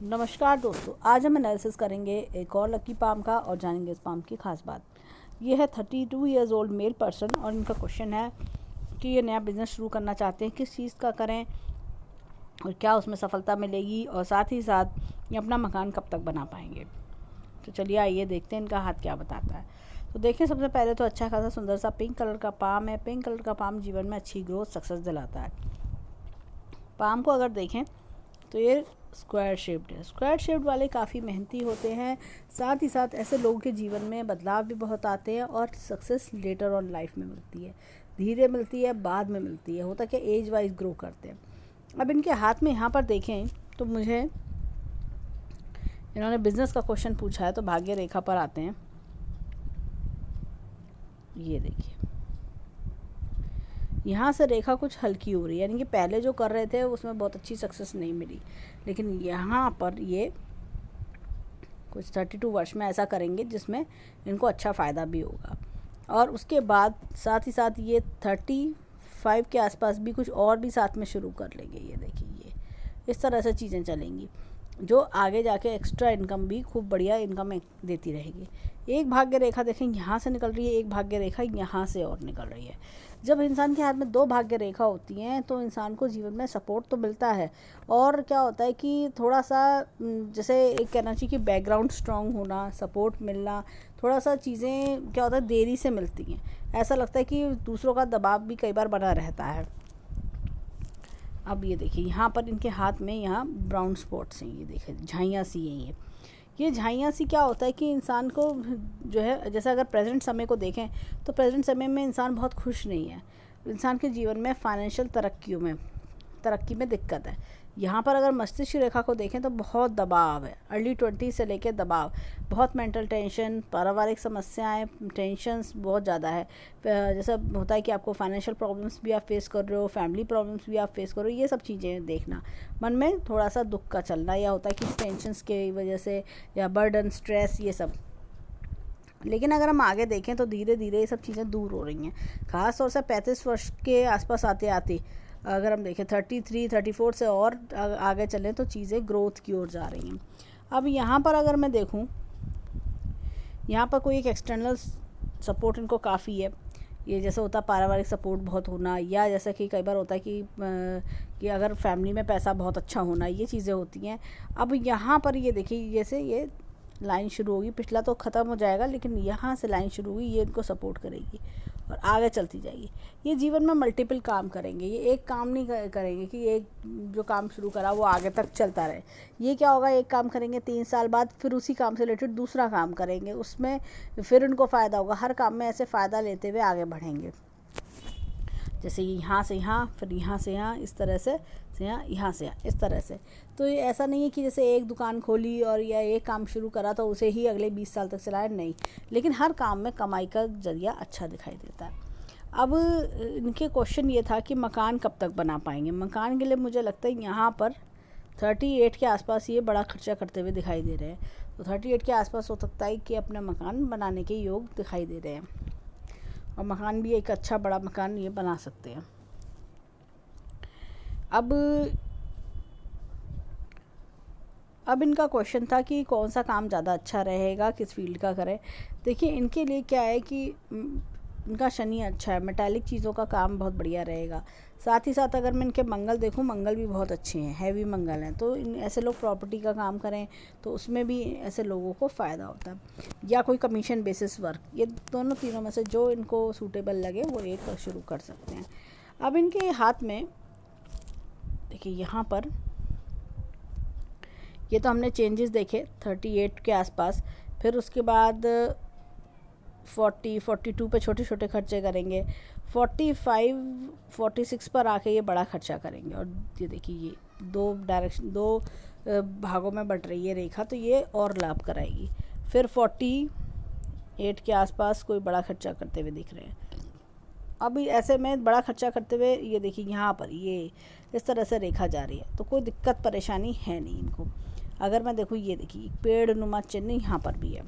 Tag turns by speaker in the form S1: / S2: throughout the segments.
S1: नमस्कार दोस्तों, आज हम एनालिसिस करेंगे एक और लकी पाम का और जानेंगे इस पाम की खास बात। ये है 32 ईयर्स ओल्ड मेल पर्सन और इनका क्वेश्चन है कि ये नया बिजनेस शुरू करना चाहते हैं, किस चीज़ का करें और क्या उसमें सफलता मिलेगी और साथ ही साथ ये अपना मकान कब तक बना पाएंगे। तो चलिए आइए देखते हैं इनका हाथ क्या बताता है। तो देखिए, सबसे पहले तो अच्छा खासा सुंदर सा पिंक कलर का पाम है। पिंक कलर का पाम जीवन में अच्छी ग्रोथ सक्सेस दिलाता है। पाम को अगर देखें तो ये स्क्वायर शेप्ड है। स्क्वायर शेप्ड वाले काफ़ी मेहनती होते हैं, साथ ही साथ ऐसे लोगों के जीवन में बदलाव भी बहुत आते हैं और सक्सेस लेटर ऑन लाइफ में मिलती है, धीरे मिलती है, बाद में मिलती है। होता क्या, एज वाइज ग्रो करते हैं। अब इनके हाथ में यहाँ पर देखें तो मुझे इन्होंने बिजनेस का क्वेश्चन पूछा है, तो भाग्य रेखा पर आते हैं। ये देखिए, यहाँ से रेखा कुछ हल्की हो रही है, यानी कि पहले जो कर रहे थे उसमें बहुत अच्छी सक्सेस नहीं मिली, लेकिन यहाँ पर ये कुछ 32 वर्ष में ऐसा करेंगे जिसमें इनको अच्छा फ़ायदा भी होगा। और उसके बाद साथ ही साथ ये 35 के आसपास भी कुछ और भी साथ में शुरू कर लेंगे। ये देखिए, ये इस तरह से चीज़ें चलेंगी जो आगे जाके एक्स्ट्रा इनकम भी खूब बढ़िया इनकम देती रहेगी। एक भाग्य रेखा देखें यहाँ से निकल रही है, एक भाग्य रेखा यहाँ से और निकल रही है। जब इंसान के हाथ में दो भाग्य रेखा होती हैं तो इंसान को जीवन में सपोर्ट तो मिलता है, और क्या होता है कि थोड़ा सा जैसे एक कहना चाहिए कि बैकग्राउंड स्ट्रांग होना, सपोर्ट मिलना, थोड़ा सा चीज़ें क्या होता है देरी से मिलती हैं। ऐसा लगता है कि दूसरों का दबाव भी कई बार बना रहता है। अब ये देखिए, यहाँ पर इनके हाथ में यहाँ ब्राउन स्पॉट्स हैं। ये देखिए, झाइयाँ सी हैं। ये झाइयाँ सी क्या होता है कि इंसान को जो है, जैसे अगर प्रेजेंट समय को देखें तो प्रेजेंट समय में इंसान बहुत खुश नहीं है। इंसान के जीवन में फाइनेंशियल तरक्की में दिक्कत है। यहाँ पर अगर मस्तिष्क रेखा को देखें तो बहुत दबाव है, अर्ली 20 से लेकर दबाव, बहुत मेंटल टेंशन, पारिवारिक समस्याएं, टेंशन्स बहुत ज़्यादा है। जैसा होता है कि आपको फाइनेंशियल प्रॉब्लम्स भी आप फेस कर रहे हो, फैमिली प्रॉब्लम्स भी आप फेस कर रहे हो, ये सब चीज़ें देखना, मन में थोड़ा सा दुख का चलना, या होता है कि टेंशन्स की वजह से, या बर्डन, स्ट्रेस, ये सब। लेकिन अगर हम आगे देखें तो धीरे धीरे ये सब चीज़ें दूर हो रही हैं। ख़ास तौर से 35 वर्ष के आसपास आते आते अगर हम देखें 33, 34 से और आगे चलें तो चीज़ें ग्रोथ की ओर जा रही हैं। अब यहाँ पर अगर मैं देखूँ, यहाँ पर कोई एक एक्सटर्नल सपोर्ट इनको काफ़ी है। ये जैसे होता है पारिवारिक सपोर्ट बहुत होना, या जैसा कि कई बार होता है कि अगर फैमिली में पैसा बहुत अच्छा होना, ये चीज़ें होती हैं। अब यहाँ पर ये देखिए, जैसे ये लाइन शुरू होगी, पिछला तो ख़त्म हो जाएगा लेकिन यहाँ से लाइन शुरू हुई, ये इनको सपोर्ट करेगी और आगे चलती जाएगी। ये जीवन में मल्टीपल काम करेंगे, ये एक काम नहीं करेंगे कि एक जो काम शुरू करा वो आगे तक चलता रहे। ये क्या होगा, एक काम करेंगे, 3 साल बाद फिर उसी काम से रिलेटेड दूसरा काम करेंगे, उसमें फिर उनको फ़ायदा होगा। हर काम में ऐसे फ़ायदा लेते हुए आगे बढ़ेंगे। जैसे यहाँ से यहाँ, फिर यहाँ से यहाँ, इस तरह से यहाँ, यहाँ से यहाँ, इस तरह से। तो ये ऐसा नहीं है कि जैसे एक दुकान खोली और या एक काम शुरू करा तो उसे ही अगले 20 साल तक चलाए, नहीं, लेकिन हर काम में कमाई का जरिया अच्छा दिखाई देता है। अब इनके क्वेश्चन ये था कि मकान कब तक बना पाएंगे। मकान के लिए मुझे लगता है यहाँ पर 38 के आसपास ये बड़ा खर्चा करते हुए दिखाई दे रहे हैं। तो 38 के आसपास हो सकता है कि अपना मकान बनाने के योग दिखाई दे रहे हैं, और मकान भी एक अच्छा बड़ा मकान ये बना सकते हैं। अब इनका क्वेश्चन था कि कौन सा काम ज़्यादा अच्छा रहेगा, किस फील्ड का करें। देखिए, इनके लिए क्या है कि इनका शनि अच्छा है, मेटालिक चीज़ों का काम बहुत बढ़िया रहेगा। साथ ही साथ अगर मैं इनके मंगल देखूं, मंगल भी बहुत अच्छे हैं, हैवी मंगल हैं। तो ऐसे लोग प्रॉपर्टी का काम करें तो उसमें भी ऐसे लोगों को फ़ायदा होता है, या कोई कमीशन बेसिस वर्क, ये दोनों तीनों में से जो इनको सूटेबल लगे वो एक शुरू कर सकते हैं। अब इनके हाथ में देखिए, यहाँ पर ये तो हमने चेंजेस देखे 38 के आसपास, फिर उसके बाद 42 पे छोटे छोटे खर्चे करेंगे, 45, 46 पर आके ये बड़ा खर्चा करेंगे। और ये देखिए, ये दो भागों में बट रही है रेखा, तो ये और लाभ कराएगी। फिर 48 के आसपास कोई बड़ा खर्चा करते हुए दिख रहे हैं। अभी ऐसे में बड़ा खर्चा करते हुए ये देखिए, यहाँ पर ये इस तरह से रेखा जा रही है, तो कोई दिक्कत परेशानी है नहीं इनको। अगर मैं देखूँ, ये देखिए पेड़ नुमा चिन्ह यहाँ पर भी है।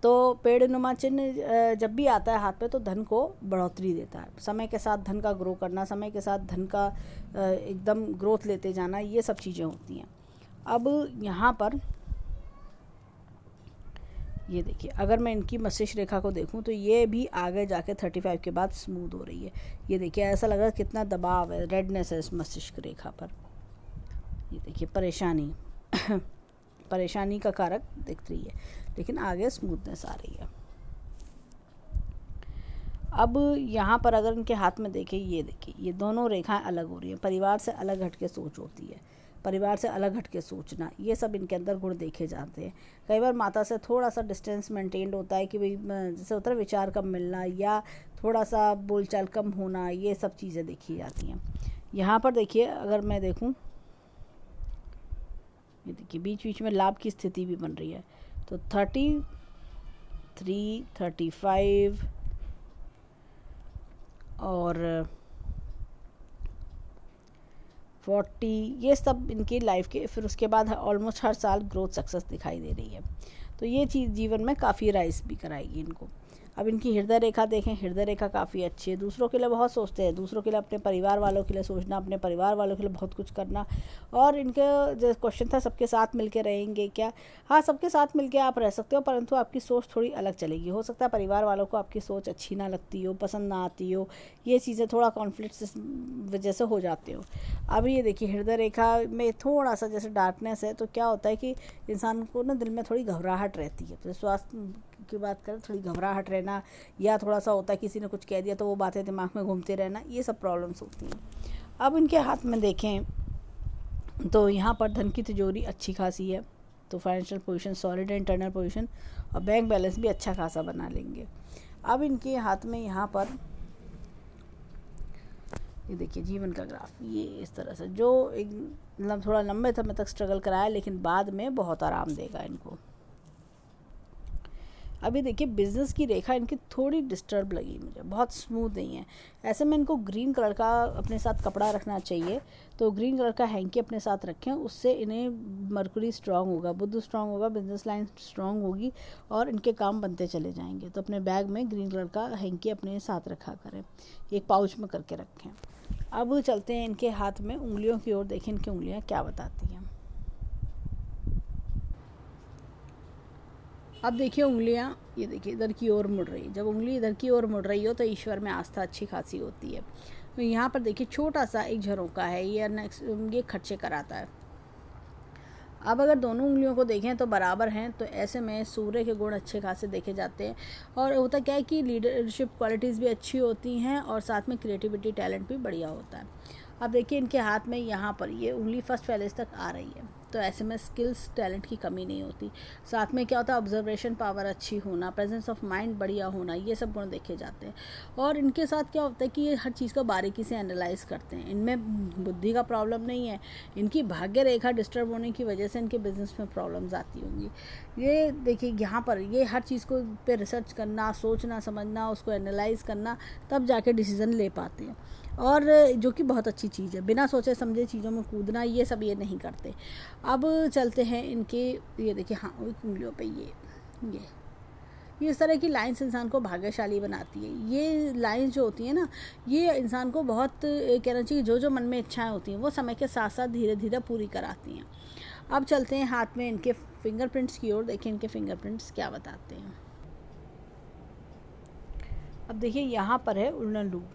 S1: तो पेड़ नुमा चिन्ह जब भी आता है हाथ पे तो धन को बढ़ोतरी देता है। समय के साथ धन का ग्रो करना, समय के साथ धन का एकदम ग्रोथ लेते जाना, ये सब चीज़ें होती हैं। अब यहाँ पर ये देखिए, अगर मैं इनकी मस्तिष्क रेखा को देखूं तो ये भी आगे जाके 35 के बाद स्मूथ हो रही है। ये देखिए, ऐसा लग रहा है कितना दबाव है, रेडनेस है इस मस्तिष्क रेखा पर। ये देखिए परेशानी परेशानी का कारक दिख रही है, लेकिन आगे स्मूथनेस आ रही है। अब यहाँ पर अगर इनके हाथ में देखें, ये देखिए, ये दोनों रेखाएं अलग हो रही हैं। परिवार से अलग हटके सोच होती है, परिवार से अलग हटके सोचना, ये सब इनके अंदर गुण देखे जाते हैं। कई बार माता से थोड़ा सा डिस्टेंस मेंटेन्ड होता है कि भाई जैसे होता है विचार कम मिलना या थोड़ा सा बोलचाल कम होना, ये सब चीज़ें देखी जाती हैं। यहाँ पर देखिए, अगर मैं देखूँ, ये देखिए बीच बीच में लाभ की स्थिति भी बन रही है। तो 33, 35 और 40, ये सब इनकी लाइफ के, फिर उसके बाद ऑलमोस्ट हर साल ग्रोथ सक्सेस दिखाई दे रही है। तो ये चीज़ जीवन में काफ़ी राइज भी कराएगी इनको। अब इनकी हृदय रेखा देखें, हृदय रेखा काफ़ी अच्छी है। दूसरों के लिए बहुत सोचते हैं, दूसरों के लिए, अपने परिवार वालों के लिए सोचना, अपने परिवार वालों के लिए बहुत कुछ करना। और इनका जो क्वेश्चन था, सबके साथ मिलके रहेंगे क्या? हाँ, सबके साथ मिलके आप रह सकते हो, परंतु आपकी सोच थोड़ी अलग चलेगी। हो सकता है परिवार वालों को आपकी सोच अच्छी ना लगती हो, पसंद ना आती हो, ये चीज़ें थोड़ा कॉन्फ्लिक्ट वजह से हो जाते हो। अब ये देखिए, हृदय रेखा में थोड़ा सा जैसे डार्कनेस है, तो क्या होता है कि इंसान को ना दिल में थोड़ी घबराहट रहती है। तो स्वास्थ्य की बात करें, थोड़ी घबराहट रहना, या थोड़ा सा होता है किसी ने कुछ कह दिया तो वो बातें दिमाग में घूमते रहना, ये सब प्रॉब्लम्स होती हैं। अब इनके हाथ में देखें तो यहाँ पर धन की तिजोरी अच्छी खासी है, तो फाइनेंशियल पोजीशन सॉलिड है, इंटरनल पोजीशन, और बैंक बैलेंस भी अच्छा खासा बना लेंगे। अब इनके हाथ में यहाँ पर ये देखिए जीवन का ग्राफ, ये इस तरह से, जो एक थोड़ा लंबे समय तक स्ट्रगल कराया, लेकिन बाद में बहुत आराम देगा इनको। अभी देखिए बिज़नेस की रेखा इनकी थोड़ी डिस्टर्ब लगी मुझे, बहुत स्मूथ नहीं है। ऐसे में इनको ग्रीन कलर का अपने साथ कपड़ा रखना चाहिए। तो ग्रीन कलर का हैंकी अपने साथ रखें, उससे इन्हें मरकुरी स्ट्रांग होगा, बुध स्ट्रांग होगा, बिजनेस लाइन स्ट्रांग होगी और इनके काम बनते चले जाएंगे। तो अपने बैग में ग्रीन कलर का हैंकी अपने साथ रखा करें, एक पाउच में करके रखें। अब चलते हैं इनके हाथ में उंगलियों की ओर, देखें इनकी उंगलियाँ क्या बताती हैं। अब देखिए उंगलियां, ये देखिए इधर की ओर मुड़ रही है। जब उंगली इधर की ओर मुड़ रही हो तो ईश्वर में आस्था अच्छी खासी होती है। तो यहाँ पर देखिए छोटा सा एक झरोका है, ये खर्चे कराता है। अब अगर दोनों उंगलियों को देखें तो बराबर हैं, तो ऐसे में सूर्य के गुण अच्छे खासे देखे जाते हैं। और होता क्या है कि लीडरशिप क्वालिटीज़ भी अच्छी होती हैं और साथ में क्रिएटिविटी टैलेंट भी बढ़िया होता है। अब देखिए इनके हाथ में यहाँ पर ये उंगली फर्स्ट फेलिस तक आ रही है, तो ऐसे में स्किल्स टैलेंट की कमी नहीं होती। साथ में क्या होता है, ऑब्जर्वेशन पावर अच्छी होना, प्रेजेंस ऑफ माइंड बढ़िया होना, ये सब गुण देखे जाते हैं। और इनके साथ क्या होता है कि ये हर चीज़ को बारीकी से एनालाइज करते हैं। इनमें बुद्धि का प्रॉब्लम नहीं है, इनकी भाग्य रेखा डिस्टर्ब होने की वजह से इनके बिजनेस में प्रॉब्लम्स आती होंगी। ये देखिए यहाँ पर ये हर चीज़ को पे रिसर्च करना, सोचना समझना, उसको एनालाइज करना, तब जाके डिसीज़न ले पाते हैं। और जो कि बहुत अच्छी चीज़ है, बिना सोचे समझे चीज़ों में कूदना, ये सब ये नहीं करते। अब चलते हैं इनके, ये देखिए हाँ उंगलियों पे ये इस तरह की लाइंस इंसान को भाग्यशाली बनाती है। ये लाइंस जो होती हैं ना, ये इंसान को बहुत कहना चाहिए, जो मन में इच्छाएं होती हैं वो समय के साथ साथ धीरे धीरे पूरी कराती हैं। अब चलते हैं हाथ में इनके फिंगरप्रिंट्स की ओर, देखिए इनके फिंगरप्रिंट्स क्या बताते हैं। अब देखिए यहाँ पर है उल्लन लूप।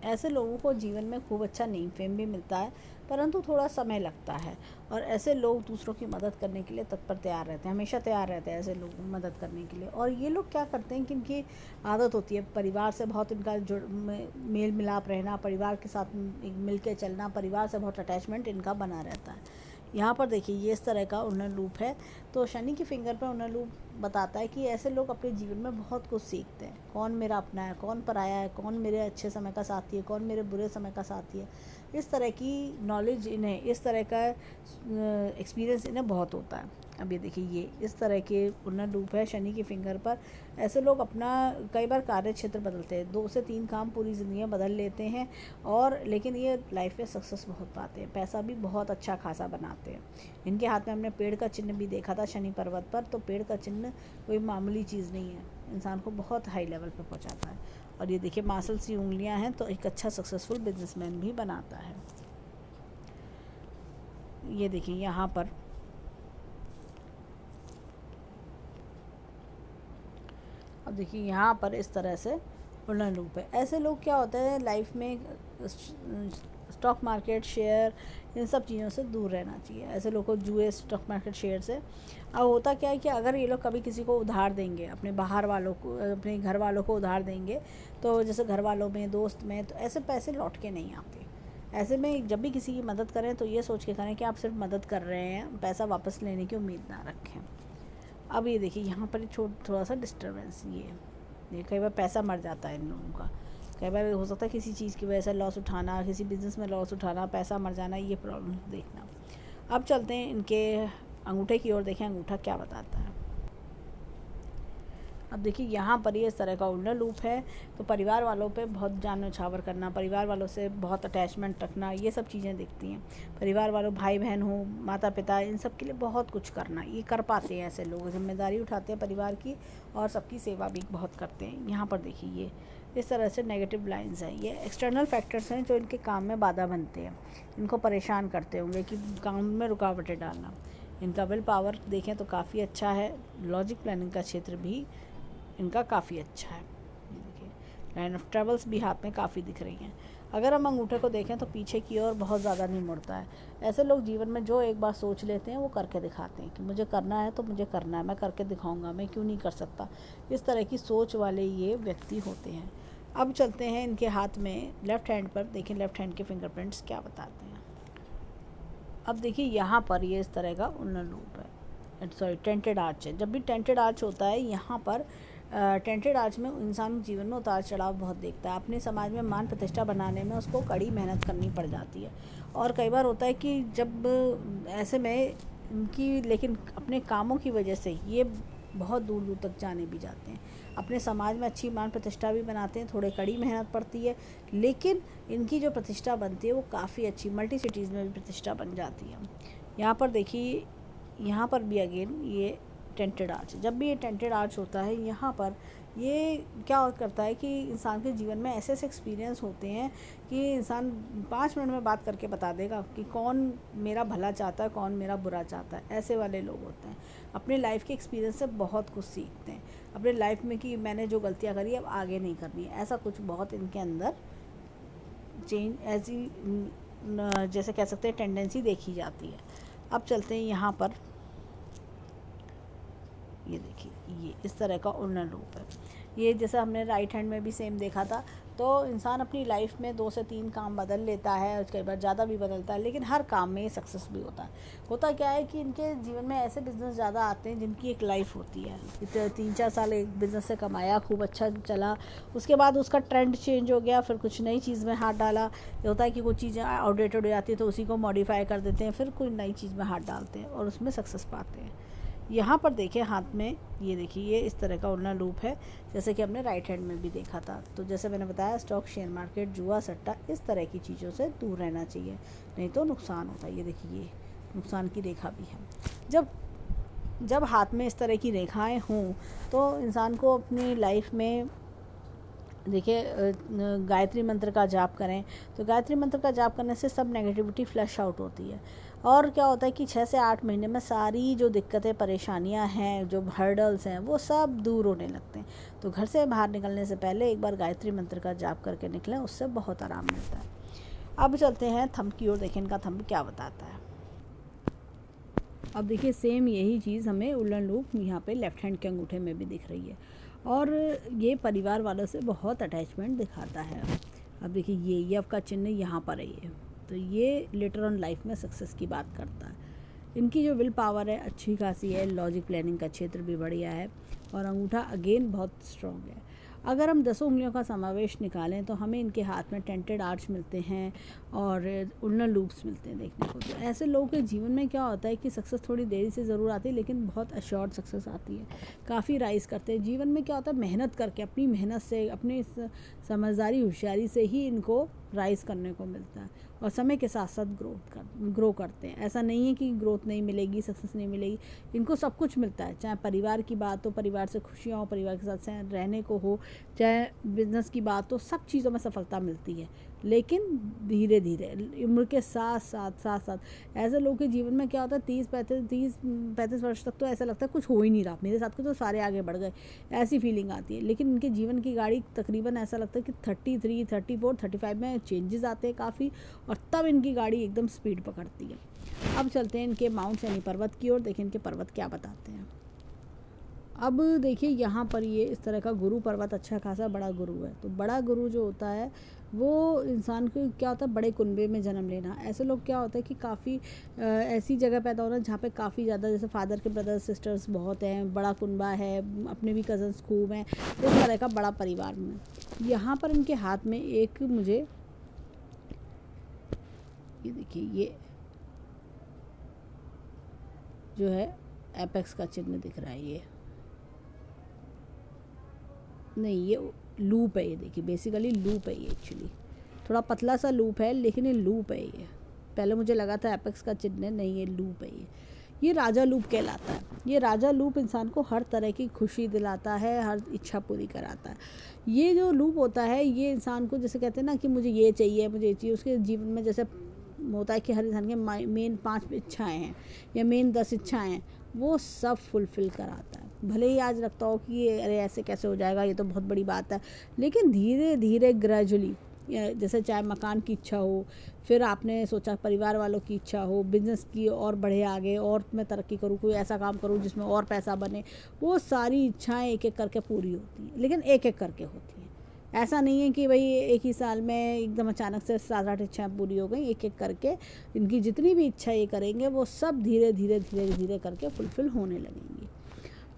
S1: ऐसे लोगों को जीवन में खूब अच्छा नेम फेम भी मिलता है, परंतु थोड़ा समय लगता है। और ऐसे लोग दूसरों की मदद करने के लिए तत्पर तैयार रहते हैं, हमेशा तैयार रहते हैं ऐसे लोग मदद करने के लिए। और ये लोग क्या करते हैं कि इनकी आदत होती है परिवार से बहुत इनका मेल मिलाप रहना, परिवार के साथ मिल के चलना, परिवार से बहुत अटैचमेंट इनका बना रहता है। यहाँ पर देखिए ये इस तरह का उन्नत लूप है। तो शनि की फिंगर पर उन्नत लूप बताता है कि ऐसे लोग अपने जीवन में बहुत कुछ सीखते हैं। कौन मेरा अपना है, कौन पराया है, कौन मेरे अच्छे समय का साथी है, कौन मेरे बुरे समय का साथी है। इस तरह की नॉलेज इन्हें, इस तरह का एक्सपीरियंस इन्हें बहुत होता है। अब ये देखिए ये इस तरह के उन्नत लूप है शनि की फिंगर पर। ऐसे लोग अपना कई बार कार्य क्षेत्र बदलते हैं, 2 से 3 काम पूरी ज़िंदगी बदल लेते हैं। और लेकिन ये लाइफ में सक्सेस बहुत पाते हैं, पैसा भी बहुत अच्छा खासा बनाते हैं। इनके हाथ में हमने पेड़ का चिन्ह भी देखा था शनि पर्वत पर। तो पेड़ का चिन्ह कोई मामूली चीज़ नहीं है, इंसान को बहुत हाई लेवल पर पहुँचाता है। और ये देखिए मासल सी उंगलियां हैं, तो एक अच्छा सक्सेसफुल बिजनेसमैन भी बनाता है। ये देखिए यहाँ पर देखिए यहाँ पर इस तरह से उड़ना लूप है। ऐसे लोग क्या होता है लाइफ में, स्टॉक मार्केट, शेयर, इन सब चीज़ों से दूर रहना चाहिए। ऐसे लोगों को जुए, स्टॉक मार्केट, शेयर से। अब होता क्या है कि अगर ये लोग कभी किसी को उधार देंगे, अपने बाहर वालों को, अपने घर वालों को उधार देंगे, तो जैसे घर वालों में, दोस्त में, तो ऐसे पैसे लौट के नहीं आते। ऐसे में जब भी किसी की मदद करें तो ये सोच के करें कि आप सिर्फ मदद कर रहे हैं, पैसा वापस लेने की उम्मीद ना रखें। अब ये देखिए यहाँ पर थोड़ा सा डिस्टर्बेंस, ये कई बार पैसा मर जाता है इन लोगों का। कई बार हो सकता है किसी चीज़ की वजह से लॉस उठाना, किसी बिज़नेस में लॉस उठाना, पैसा मर जाना, ये प्रॉब्लम देखना। अब चलते हैं इनके अंगूठे की ओर, देखें अंगूठा क्या बताता है। अब देखिए यहाँ पर ये इस तरह का उल्टा लूप है। तो परिवार वालों पे बहुत जान न्यौछावर करना, परिवार वालों से बहुत अटैचमेंट रखना, ये सब चीज़ें दिखती हैं। परिवार वालों, भाई बहन हो, माता पिता, इन सब के लिए बहुत कुछ करना, ये कर पाते हैं। ऐसे लोग जिम्मेदारी उठाते हैं परिवार की और सबकी सेवा भी बहुत करते हैं। यहाँ पर देखिए ये इस तरह से नेगेटिव लाइंस हैं। ये एक्सटर्नल फैक्टर्स हैं जो इनके काम में बाधा बनते हैं, इनको परेशान करते होंगे कि काम में रुकावटें डालना। इनका विल पावर देखें तो काफ़ी अच्छा है। लॉजिक प्लानिंग का क्षेत्र भी इनका काफ़ी अच्छा है। ये देखिए लाइन ऑफ ट्रेवल्स भी हाथ में काफ़ी दिख रही हैं। अगर हम अंगूठे को देखें तो पीछे की ओर बहुत ज़्यादा नहीं मुड़ता है। ऐसे लोग जीवन में जो एक बार सोच लेते हैं वो करके दिखाते हैं कि मुझे करना है तो मुझे करना है, मैं करके दिखाऊंगा, मैं क्यों नहीं कर सकता। इस तरह की सोच वाले ये व्यक्ति होते हैं। अब चलते हैं इनके हाथ में, लेफ़्ट हैंड पर देखें, लेफ़्ट हैंड के फिंगरप्रिंट्स क्या बताते हैं। अब देखिए यहाँ पर ये इस तरह का उल्टा लूप है, सॉरी टेंटेड आर्च है। जब भी टेंटेड आर्च होता है यहाँ पर, टेंटेड आर्च में इंसान जीवन में उतार चढ़ाव बहुत देखता है। अपने समाज में मान प्रतिष्ठा बनाने में उसको कड़ी मेहनत करनी पड़ जाती है। और कई बार होता है कि जब ऐसे में इनकी, लेकिन अपने कामों की वजह से ये बहुत दूर दूर तक जाने भी जाते हैं। अपने समाज में अच्छी मान प्रतिष्ठा भी बनाते हैं, थोड़े कड़ी मेहनत पड़ती है, लेकिन इनकी जो प्रतिष्ठा बनती है वो काफ़ी अच्छी, मल्टी सिटीज़ में भी प्रतिष्ठा बन जाती है। यहाँ पर देखिए, यहाँ पर भी अगेन ये टेंटेड आर्च। जब भी ये टेंटेड आर्च होता है यहाँ पर, ये क्या करता है कि इंसान के जीवन में ऐसे ऐसे एक्सपीरियंस होते हैं कि इंसान 5 मिनट में बात करके बता देगा कि कौन मेरा भला चाहता है, कौन मेरा बुरा चाहता है। ऐसे वाले लोग होते हैं। अपने लाइफ के एक्सपीरियंस से बहुत कुछ सीखते हैं अपने लाइफ में कि मैंने जो गलतियाँ करी अब आगे नहीं करनी है। ऐसा कुछ बहुत इनके अंदर चेंज, ऐसी जैसे कह सकते हैं टेंडेंसी देखी जाती है। अब चलते हैं यहाँ पर, ये देखिए ये इस तरह का उल्टा लूप है। ये जैसे हमने राइट हैंड में भी सेम देखा था। तो इंसान अपनी लाइफ में 2 से 3 काम बदल लेता है, कई बार ज़्यादा भी बदलता है, लेकिन हर काम में सक्सेस भी होता है। होता क्या है कि इनके जीवन में ऐसे बिजनेस ज़्यादा आते हैं जिनकी एक लाइफ होती है। 3-4 साल एक बिज़नेस से कमाया, खूब अच्छा चला, उसके बाद उसका ट्रेंड चेंज हो गया, फिर कुछ नई चीज़ में हाथ डाला। ये होता है कि कुछ चीज़ें आउटडेटेड हो जाती है तो उसी को मॉडिफाई कर देते हैं, फिर कोई नई चीज़ में हाथ डालते हैं और उसमें सक्सेस पाते हैं। यहाँ पर देखिए हाथ में, ये देखिए ये इस तरह का उल्टा लूप है, जैसे कि हमने राइट हैंड में भी देखा था। तो जैसे मैंने बताया, स्टॉक, शेयर मार्केट, जुआ, सट्टा, इस तरह की चीज़ों से दूर रहना चाहिए, नहीं तो नुकसान होता है। ये देखिए ये नुकसान की रेखा भी है। जब हाथ में इस तरह की रेखाएं हों तो इंसान को अपनी लाइफ में, देखिए गायत्री मंत्र का जाप करें। तो गायत्री मंत्र का जाप करने से सब नेगेटिविटी फ्लैश आउट होती है। और क्या होता है कि 6 से 8 महीने में सारी जो दिक्कतें, परेशानियां हैं, जो हर्डल्स हैं, वो सब दूर होने लगते हैं। तो घर से बाहर निकलने से पहले एक बार गायत्री मंत्र का जाप करके निकलें, उससे बहुत आराम मिलता है। अब चलते हैं थंब की ओर, देखें इनका थंब क्या बताता है। अब देखिए सेम यही चीज़ हमें उल्टा लूप यहाँ पे लेफ्ट हैंड के अंगूठे में भी दिख रही है, और ये परिवार वालों से बहुत अटैचमेंट दिखाता है। अब देखिए ये का चिन्ह यहाँ पर है, ये तो ये लेटर ऑन लाइफ में सक्सेस की बात करता है। इनकी जो विल पावर है अच्छी खासी है, लॉजिक प्लानिंग का क्षेत्र भी बढ़िया है, और अंगूठा अगेन बहुत स्ट्रॉन्ग है। अगर हम 10 उंगलियों का समावेश निकालें तो हमें इनके हाथ में टेंटेड आर्च मिलते हैं और उल्टा लूप्स मिलते हैं देखने को। तो ऐसे लोगों के जीवन में क्या होता है कि सक्सेस थोड़ी देरी से ज़रूर आती है, लेकिन बहुत अश्योर्ड सक्सेस आती है, काफ़ी राइज करते हैं। जीवन में क्या होता है, मेहनत करके, अपनी मेहनत से, अपनी समझदारी, होशियारी से ही इनको राइज करने को मिलता है, और समय के साथ साथ ग्रो करते हैं। ऐसा नहीं है कि ग्रोथ नहीं मिलेगी, सक्सेस नहीं मिलेगी, इनको सब कुछ मिलता है। चाहे परिवार की बात हो, परिवार से खुशियाँ हो, परिवार के साथ रहने को हो, चाहे बिजनेस की बात हो, सब चीज़ों में सफलता मिलती है। लेकिन धीरे धीरे उम्र के साथ साथ ऐसे लोगों के जीवन में क्या होता है 30-35 वर्ष तक तो ऐसा लगता है कुछ हो ही नहीं रहा, मेरे साथ के तो सारे आगे बढ़ गए, ऐसी फीलिंग आती है। लेकिन इनके जीवन की गाड़ी तकरीबन ऐसा लगता है कि 33, 34, 35 में चेंजेस आते हैं काफ़ी, और तब इनकी गाड़ी एकदम स्पीड पकड़ती है। अब चलते हैं इनके माउंट शनि पर्वत की ओर, देखिए इनके पर्वत क्या बताते हैं। अब देखिए यहाँ पर ये इस तरह का गुरु पर्वत अच्छा खासा बड़ा गुरु है। तो बड़ा गुरु जो होता है वो इंसान को क्या होता है, बड़े कुनबे में जन्म लेना। ऐसे लोग क्या होता है कि काफ़ी ऐसी जगह पैदा होना जहाँ पे काफ़ी ज़्यादा, जैसे फादर के ब्रदर्स सिस्टर्स बहुत हैं, बड़ा कुनबा है, अपने भी कज़न्स खूब हैं, इस तरह का बड़ा परिवार में। यहाँ पर इनके हाथ में एक मुझे ये देखिए, ये जो है एपेक्स का चिन्ह दिख रहा है, ये नहीं, ये लूप है, ये देखिए बेसिकली लूप है ये, एक्चुअली थोड़ा पतला सा लूप है, लेकिन ये लूप है। ये पहले मुझे लगा था एपेक्स का चिन्ह, नहीं, ये लूप है। ये राजा लूप कहलाता है। ये राजा लूप इंसान को हर तरह की खुशी दिलाता है, हर इच्छा पूरी कराता है। ये जो लूप होता है ये इंसान को, जैसे कहते हैं ना कि मुझे ये चाहिए, मुझे ये चाहिए, उसके जीवन में जैसे होता है कि हर इंसान के मेन 5 इच्छाएँ हैं या मेन 10 इच्छाएँ हैं, वो सब फुलफ़िल कराता है। भले ही आज लगता हो कि ये अरे ऐसे कैसे हो जाएगा, ये तो बहुत बड़ी बात है, लेकिन धीरे धीरे ग्रेजुअली, जैसे चाहे मकान की इच्छा हो, फिर आपने सोचा परिवार वालों की इच्छा हो, बिज़नेस की और बढ़े आगे, और मैं तरक्की करूँ, कोई ऐसा काम करूँ जिसमें और पैसा बने, वो सारी इच्छाएं एक एक करके पूरी होती हैं, लेकिन एक एक करके होती हैं। ऐसा नहीं है कि भाई एक ही साल में एकदम अचानक से 7-8 इच्छाएं पूरी हो गई। एक एक करके इनकी जितनी भी इच्छा ये करेंगे वो सब धीरे धीरे धीरे धीरे करके फुलफ़िल होने लगेंगी।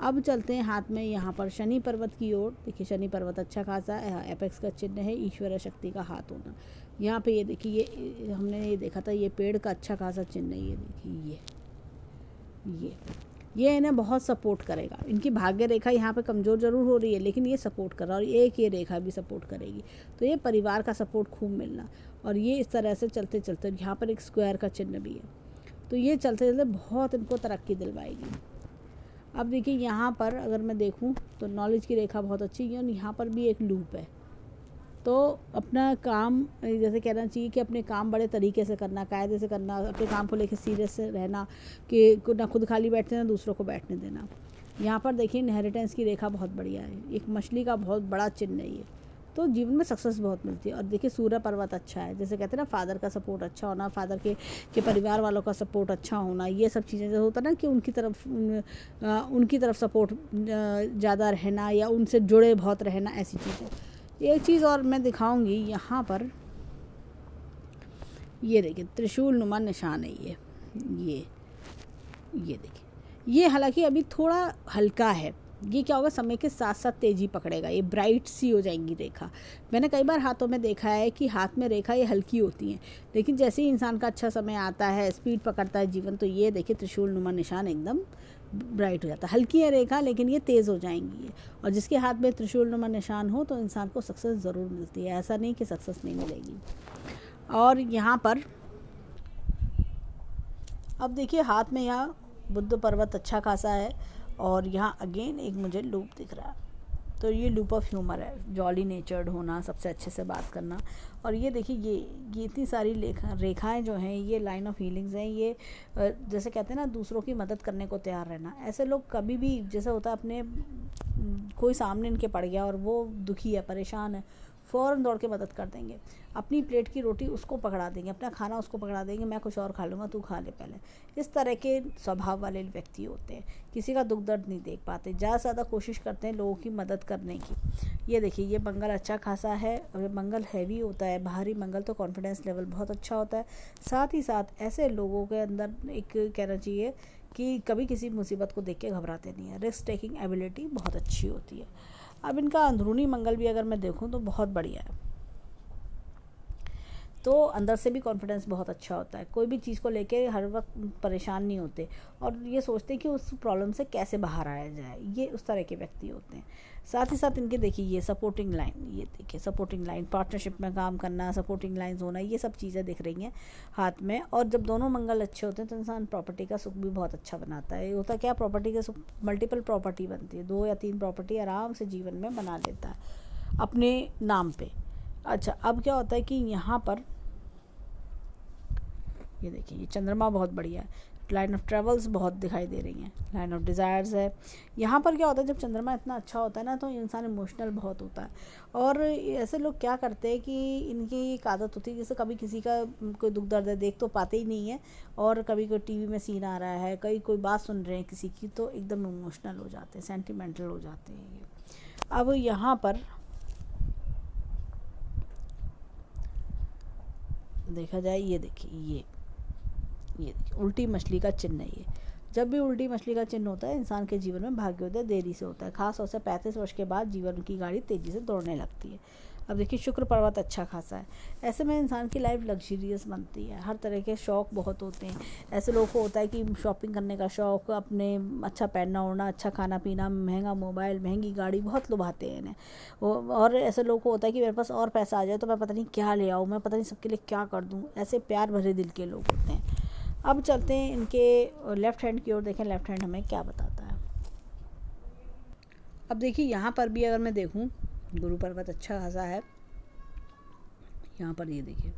S1: अब चलते हैं हाथ में यहाँ पर शनि पर्वत की ओर। देखिए शनि पर्वत अच्छा खासा एपेक्स का चिन्ह है, ईश्वर शक्ति का हाथ होना। यहाँ पे ये देखिए, ये हमने ये देखा था, ये पेड़ का अच्छा खासा चिन्ह है। ये देखिए, ये इन्हें बहुत सपोर्ट करेगा। इनकी भाग्य रेखा यहाँ पे कमज़ोर ज़रूर हो रही है, लेकिन ये सपोर्ट कर रहा है, और एक ये रेखा भी सपोर्ट करेगी। तो ये परिवार का सपोर्ट खूब मिलना, और ये इस तरह से चलते चलते, यहाँ पर एक स्क्वायर का चिन्ह भी है, तो ये चलते चलते बहुत इनको तरक्की दिलवाएगी। अब देखिए यहाँ पर अगर मैं देखूँ तो नॉलेज की रेखा बहुत अच्छी है, और यहाँ पर भी एक लूप है। तो अपना काम, जैसे कहना चाहिए कि अपने काम बड़े तरीके से करना, कायदे से करना, अपने काम को लेकर सीरियस से रहना, कि ना खुद खाली बैठते ना दूसरों को बैठने देना। यहाँ पर देखिए इनहेरिटेंस की रेखा बहुत बढ़िया है, एक मछली का बहुत बड़ा चिन्ह है ये। तो जीवन में सक्सेस बहुत मिलती है। और देखिए सूर्य पर्वत अच्छा है, जैसे कहते हैं ना फादर का सपोर्ट अच्छा होना, फादर के परिवार वालों का सपोर्ट अच्छा होना, ये सब चीज़ें जो होता है ना कि उनकी तरफ सपोर्ट ज़्यादा रहना, या उनसे जुड़े बहुत रहना, ऐसी चीज़ें। एक चीज़ और मैं दिखाऊंगी यहाँ पर, ये देखिए त्रिशूल नुमा निशान है ये देखिए, ये हालांकि अभी थोड़ा हल्का है, ये क्या होगा समय के साथ साथ तेज़ी पकड़ेगा, ये ब्राइट सी हो जाएंगी रेखा। मैंने कई बार हाथों में देखा है कि हाथ में रेखा ये हल्की होती हैं, लेकिन जैसे ही इंसान का अच्छा समय आता है, स्पीड पकड़ता है जीवन, तो ये देखिए त्रिशूल नुमा निशान एकदम ब्राइट हो जाता है। हल्की है रेखा लेकिन ये तेज़ हो जाएंगी ये। और जिसके हाथ में त्रिशूल नुमा निशान हो तो इंसान को सक्सेस ज़रूर मिलती है, ऐसा नहीं कि सक्सेस नहीं मिलेगी। और यहाँ पर अब देखिए हाथ में यहाँ बुद्ध पर्वत अच्छा खासा है, और यहाँ अगेन एक मुझे लूप दिख रहा है। तो ये लूप ऑफ ह्यूमर है, जॉली नेचर्ड होना, सबसे अच्छे से बात करना। और ये देखिए ये इतनी सारी रेखाएं जो हैं ये लाइन ऑफ हीलिंग्स हैं। ये जैसे कहते हैं ना दूसरों की मदद करने को तैयार रहना। ऐसे लोग कभी भी, जैसे होता है अपने कोई सामने इनके पड़ गया और वो दुखी है, परेशान है, फ़ौरन दौड़ के मदद कर देंगे। अपनी प्लेट की रोटी उसको पकड़ा देंगे, अपना खाना उसको पकड़ा देंगे, मैं कुछ और खा लूँगा, तू खा ले पहले। इस तरह के स्वभाव वाले व्यक्ति होते हैं, किसी का दुख दर्द नहीं देख पाते, ज़्यादा से ज़्यादा कोशिश करते हैं लोगों की मदद करने की। ये देखिए ये मंगल अच्छा खासा है, और मंगल हैवी होता है, बाहरी मंगल, तो कॉन्फिडेंस लेवल बहुत अच्छा होता है। साथ ही साथ ऐसे लोगों के अंदर एक कहना चाहिए कि कभी किसी मुसीबत को देख के घबराते नहीं है, रिस्क टेकिंग एबिलिटी बहुत अच्छी होती है। अब इनका अंदरूनी मंगल भी अगर मैं देखूं तो बहुत बढ़िया है, तो अंदर से भी कॉन्फिडेंस बहुत अच्छा होता है, कोई भी चीज़ को लेके हर वक्त परेशान नहीं होते, और ये सोचते हैं कि उस प्रॉब्लम से कैसे बाहर आया जाए, ये उस तरह के व्यक्ति होते हैं। साथ ही साथ इनके देखिए ये सपोर्टिंग लाइन, ये देखिए सपोर्टिंग लाइन, पार्टनरशिप में काम करना, सपोर्टिंग लाइन्स होना, ये सब चीज़ें दिख रही हैं हाथ में। और जब दोनों मंगल अच्छे होते हैं तो इंसान प्रॉपर्टी का सुख भी बहुत अच्छा बनाता है। होता क्या, प्रॉपर्टी का सुख, मल्टीपल प्रॉपर्टी बनती है, 2 या 3 प्रॉपर्टी आराम से जीवन में बना लेता है अपने नाम पे। अच्छा, अब क्या होता है कि यहाँ पर ये देखिए, ये चंद्रमा बहुत बढ़िया है, लाइन ऑफ ट्रेवल्स बहुत दिखाई दे रही हैं, लाइन ऑफ डिज़ायर्स है। यहाँ पर क्या होता है, जब चंद्रमा इतना अच्छा होता है ना तो इंसान इमोशनल बहुत होता है। और ऐसे लोग क्या करते हैं कि इनकी एक आदत होती है, जैसे कभी किसी का कोई दुख दर्द है देख तो पाते ही नहीं है, और कभी कोई टीवी में सीन आ रहा है, कहीं कोई बात सुन रहे हैं किसी की, तो एकदम इमोशनल हो जाते हैं, सेंटिमेंटल हो जाते हैं ये। अब यहाँ पर देखा जाए, ये देखिए, ये देखिए उल्टी मछली का चिन्ह है ये। जब भी उल्टी मछली का चिन्ह होता है, इंसान के जीवन में भाग्योदय देरी से होता है, खास तौर से 35 वर्ष के बाद जीवन की गाड़ी तेज़ी से दौड़ने लगती है। अब देखिए, शुक्र पर्वत अच्छा खासा है, ऐसे में इंसान की लाइफ लग्जरियस बनती है, हर तरह के शौक़ बहुत होते हैं। ऐसे लोगों को होता है कि शॉपिंग करने का शौक़, अपने अच्छा पहनना ओढ़ना, अच्छा खाना पीना, महंगा मोबाइल, महंगी गाड़ी बहुत लुभाते हैं इन्हें। और ऐसे लोगों को होता है कि मेरे पास और पैसा आ जाए तो मैं पता नहीं क्या ले आऊँ, मैं पता नहीं सबके लिए क्या कर दूँ, ऐसे प्यार भरे दिल के लोग होते हैं। अब चलते हैं इनके लेफ़्ट हैंड की ओर, देखें लेफ़्ट हैंड हमें क्या बताता है। अब देखिए, यहाँ पर भी अगर मैं देखूँ, गुरु पर्वत अच्छा खासा है। यहाँ पर ये देखिए,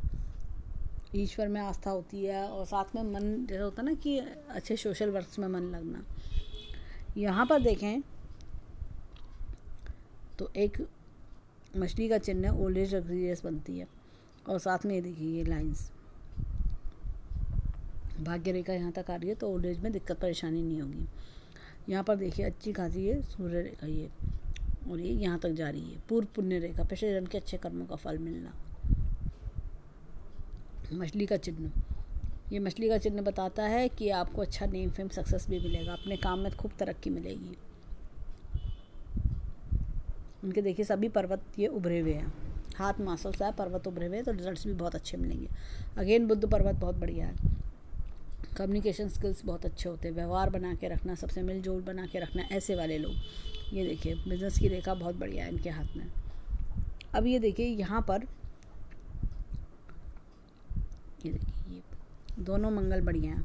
S1: ईश्वर में आस्था होती है, और साथ में मन जैसा होता है ना कि अच्छे सोशल वर्क्स में मन लगना। यहाँ पर देखें तो एक मछली का चिन्ह है, ओल्ड एज लग्जरियस बनती है, और साथ में ये देखिए ये लाइंस, भाग्य रेखा यहाँ तक आ रही है, तो ओल्ड एज में दिक्कत परेशानी नहीं होगी। यहाँ पर देखिए अच्छी खासी ये सूर्य रेखा ये, और ये यहाँ तक जा रही है, पूर्व पुण्य रेखा, पिछले जन्म के अच्छे कर्मों का फल मिलना। मछली का चिन्ह, ये मछली का चिन्ह बताता है कि आपको अच्छा नेम फेम सक्सेस भी मिलेगा, अपने काम में खूब तरक्की मिलेगी। उनके देखिए सभी पर्वत ये उभरे हुए हैं, हाथ मासल सा है, पर्वत उभरे हुए हैं, तो रिजल्ट्स भी बहुत अच्छे मिलेंगे। अगेन बुद्ध पर्वत बहुत बढ़िया है, कम्युनिकेशन स्किल्स बहुत अच्छे होते हैं, व्यवहार बना के रखना, सबसे मिलजुल बना के रखना, ऐसे वाले लोग। ये देखिए बिजनेस की रेखा बहुत बढ़िया है इनके हाथ में। अब ये देखिए यहाँ पर, ये देखिए ये दोनों मंगल बढ़िया हैं,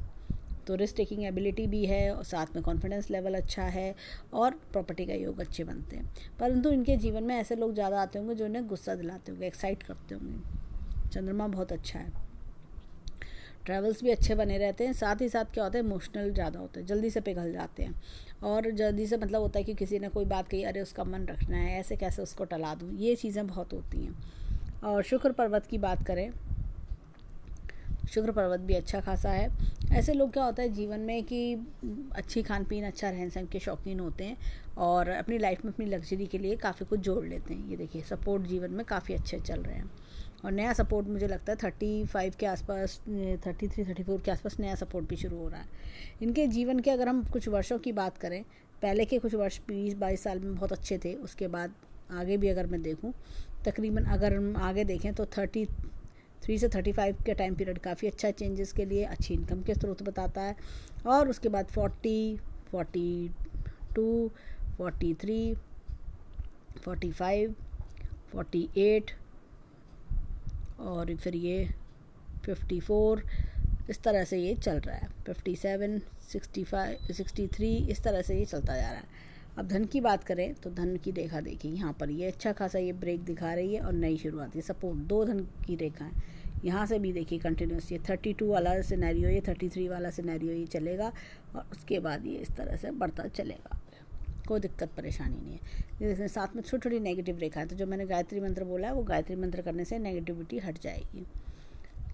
S1: तो रिस्क टेकिंग एबिलिटी भी है, और साथ में कॉन्फिडेंस लेवल अच्छा है, और प्रॉपर्टी का योग अच्छे बनते हैं। परंतु इनके जीवन में ऐसे लोग ज़्यादा आते होंगे जो इन्हें गुस्सा दिलाते होंगे, एक्साइट करते होंगे। चंद्रमा बहुत अच्छा है, ट्रैवल्स भी अच्छे बने रहते हैं, साथ ही साथ क्या होता है, इमोशनल ज़्यादा होते हैं, जल्दी से पिघल जाते हैं, और जल्दी से मतलब होता है कि किसी ने कोई बात कही, अरे उसका मन रखना है, ऐसे कैसे उसको टला दूँ, ये चीज़ें बहुत होती हैं। और शुक्र पर्वत की बात करें, शुक्र पर्वत भी अच्छा खासा है। ऐसे लोग क्या होता है जीवन में कि अच्छी खान पीन, अच्छा रहन सहन के शौकीन होते हैं, और अपनी लाइफ में अपनी लग्जरी के लिए काफ़ी कुछ जोड़ लेते हैं। ये देखिए सपोर्ट जीवन में काफ़ी अच्छे चल रहे हैं, और नया सपोर्ट मुझे लगता है 35 के आसपास, 33-34 के आसपास नया सपोर्ट भी शुरू हो रहा है इनके जीवन के। अगर हम कुछ वर्षों की बात करें, पहले के कुछ वर्ष 20-22 साल में बहुत अच्छे थे, उसके बाद आगे भी अगर मैं देखूँ, तकरीबन अगर हम आगे देखें तो 33 से 35 के टाइम पीरियड काफ़ी अच्छा चेंजेस के लिए अच्छी इनकम के स्रोत बताता है। और उसके बाद 40, 42, 43, 45, 48 और फिर ये 54, इस तरह से ये चल रहा है। 57, 65, 63, इस तरह से ये चलता जा रहा है। अब धन की बात करें तो धन की रेखा देखिए, यहाँ पर ये अच्छा खासा ये ब्रेक दिखा रही है और नई शुरुआत है, सपोर्ट 2 धन की रेखा है। यहाँ से भी देखिए कंटिन्यूस, ये 32 वाला सिनेरियो, ये 33 वाला सिनेरियो ये चलेगा, और उसके बाद ये इस तरह से बढ़ता चलेगा, कोई दिक्कत परेशानी नहीं है। जैसे साथ में छोटी छोटी नेगेटिव रेखा है, तो जो मैंने गायत्री मंत्र बोला है वो गायत्री मंत्र करने से नेगेटिविटी हट जाएगी।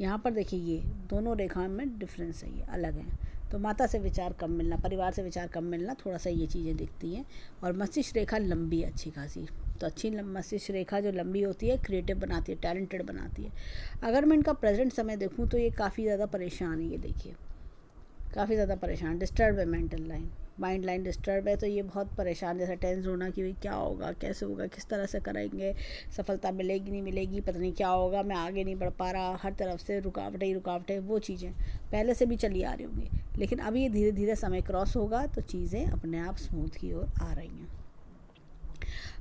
S1: यहाँ पर देखिए ये दोनों रेखाओं में डिफरेंस है, ये अलग हैं। तो माता से विचार कम मिलना, परिवार से विचार कम मिलना, थोड़ा सा ये चीज़ें दिखती हैं। और मस्तिष्क रेखा लंबी अच्छी खासी, तो अच्छी मस्तिष्क रेखा जो लंबी होती है क्रिएटिव बनाती है, टैलेंटेड बनाती है। अगर मैं इनका प्रेजेंट समय देखूँ तो ये काफ़ी ज़्यादा परेशान है, ये देखिए काफ़ी ज़्यादा परेशान, डिस्टर्ब है mental line, mind line disturb है, तो ये बहुत परेशान, जैसा टेंस होना कि भाई क्या होगा, कैसे होगा, किस तरह से करेंगे, सफलता मिलेगी नहीं मिलेगी, पता नहीं क्या होगा, मैं आगे नहीं बढ़ पा रहा, हर तरफ से रुकावटें ही रुकावटें, वो चीज़ें पहले से भी चली आ रही होंगी। लेकिन अब ये धीरे धीरे समय क्रॉस होगा तो चीज़ें अपने आप स्मूथ की ओर आ रही हैं।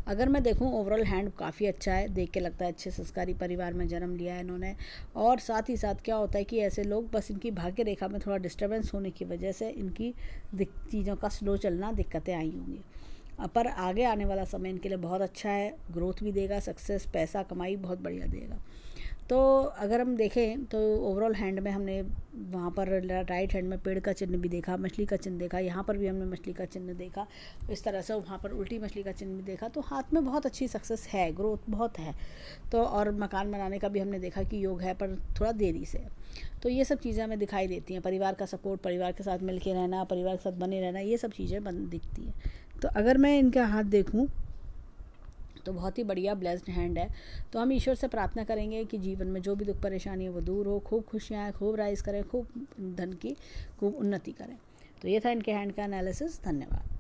S1: अगर मैं देखूं ओवरऑल हैंड काफ़ी अच्छा है, देख के लगता है अच्छे संस्कारी परिवार में जन्म लिया है इन्होंने। और साथ ही साथ क्या होता है कि ऐसे लोग बस इनकी भाग्य रेखा में थोड़ा डिस्टर्बेंस होने की वजह से इनकी चीज़ों का स्लो चलना, दिक्कतें आई होंगी। पर आगे आने वाला समय इनके लिए बहुत अच्छा है, ग्रोथ भी देगा, सक्सेस, पैसा कमाई बहुत बढ़िया देगा। तो अगर हम देखें तो ओवरऑल हैंड में हमने वहाँ पर राइट हैंड में पेड़ का चिन्ह भी देखा, मछली का चिन्ह देखा, यहाँ पर भी हमने मछली का चिन्ह देखा, इस तरह से वहाँ पर उल्टी मछली का चिन्ह भी देखा। तो हाथ में बहुत अच्छी सक्सेस है, ग्रोथ बहुत है। तो और मकान बनाने का भी हमने देखा कि योग है, पर थोड़ा देरी से। तो ये सब चीज़ें हमें दिखाई देती हैं, परिवार का सपोर्ट, परिवार के साथ मिल के रहना, परिवार के साथ बने रहना, ये सब चीज़ें दिखती हैं। तो अगर मैं इनका हाथ देखूँ तो बहुत ही बढ़िया ब्लेस्ड हैंड है। तो हम ईश्वर से प्रार्थना करेंगे कि जीवन में जो भी दुख परेशानी है वो दूर हो, खूब खुशियाँ आए, खूब राइज करें, खूब धन की खूब उन्नति करें। तो ये था इनके हैंड का एनालिसिस। धन्यवाद।